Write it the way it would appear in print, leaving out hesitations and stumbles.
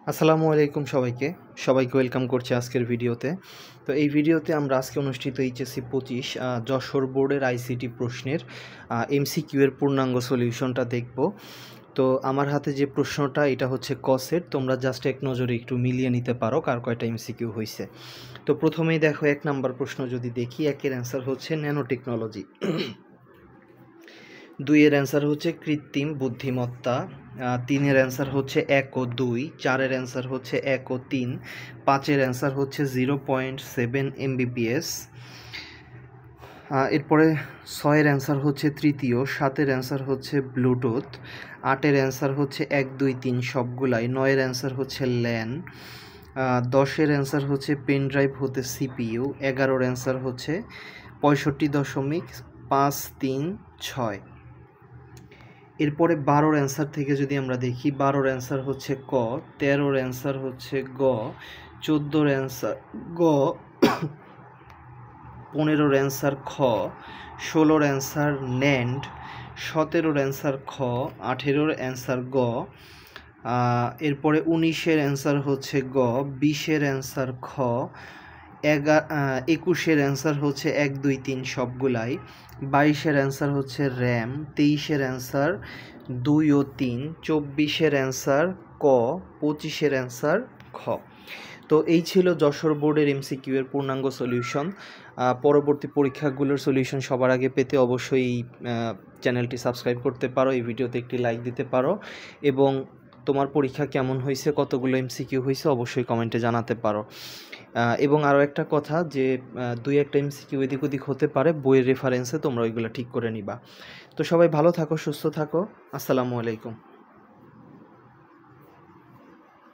আসসালামু আলাইকুম সবাইকে ওয়েলকাম করছি আজকের ভিডিওতে। তো এই ভিডিওতে আমরা আজকে অনুষ্ঠিত এইচএসসি 25 যশোর বোর্ডের আইসিটি প্রশ্নের এমসিকিউ এর পূর্ণাঙ্গ সলিউশনটা দেখব। তো আমার হাতে যে প্রশ্নটা এটা হচ্ছে ক সেট, তোমরা জাস্ট এক নজরে একটু মিলিয়ে নিতে পারো কার কয়টা এমসিকিউ হয়েছে। তো প্রথমেই দেখো 1 নাম্বার প্রশ্ন যদি দেখি, 1-এর অ্যান্সার হচ্ছে ন্যানো টেকনোলজি, 2-এর অ্যান্সার হচ্ছে কৃত্রিম বুদ্ধিমত্তা, 3-এর অ্যান্সার হচ্ছে 1 ও 2, 4-এর অ্যান্সার হচ্ছে 1 ও 3, 5-এর অ্যান্সার হচ্ছে 0.7 MBPS, এরপরে 6-এর অ্যান্সার হচ্ছে তৃতীয়, 7-এর অ্যান্সার হচ্ছে ব্লুটুথ, 8-এর অ্যান্সার হচ্ছে 1, 2, 3 সবগুলাই, 9-এর অ্যান্সার হচ্ছে ল্যান, 10-এর অ্যান্সার হচ্ছে পেন ড্রাইভ হতে সিপিইউ, 11-এর অ্যান্সার হচ্ছে 65.536। এরপরে 12-র অ্যান্সার থেকে যদি আমরা দেখি, 12-র অ্যান্সার হচ্ছে ক, 13-র অ্যান্সার হচ্ছে গ, 14-র অ্যান্সার গ, 15-র অ্যান্সার খ, 16-র অ্যান্সার ন্যান্ড, 17-র অ্যান্সার খ, 18-র অ্যান্সার গ, এরপরে 19-এর অ্যান্সার হচ্ছে গ, 20-এর অ্যান্সার খ, 21-এর অ্যান্সার হচ্ছে 1, 2, 3 সবগুলাই, 22-এর অ্যান্সার হচ্ছে র্যাম, 23-এর অ্যান্সার 2 ও 3, 24-এর অ্যান্সার ক, 25-এর অ্যান্সার খ। তো এই ছিল যশোর বোর্ডের এমসিকিউ এর পূর্ণাঙ্গ সলিউশন। পরবর্তী পরীক্ষাগুলোর সলিউশন সবার আগে পেতে অবশ্যই এই চ্যানেলটি সাবস্ক্রাইব করতে পারো, এই ভিডিওতে একটি লাইক দিতে পারো এবং তোমার পরীক্ষা কেমন হয়েছে, কতগুলো এমসিকিউ হয়েছে অবশ্যই কমেন্টে জানাতে পারো। এবং আরও একটা কথা যে 2-1টা এমসিকিউ এদিক ওদিক হতে পারে, বইয়ের রেফারেন্সে তোমরা ওইগুলো ঠিক করে নিবা। তো সবাই ভালো থাকো, সুস্থ থাকো, আসসালামু আলাইকুম।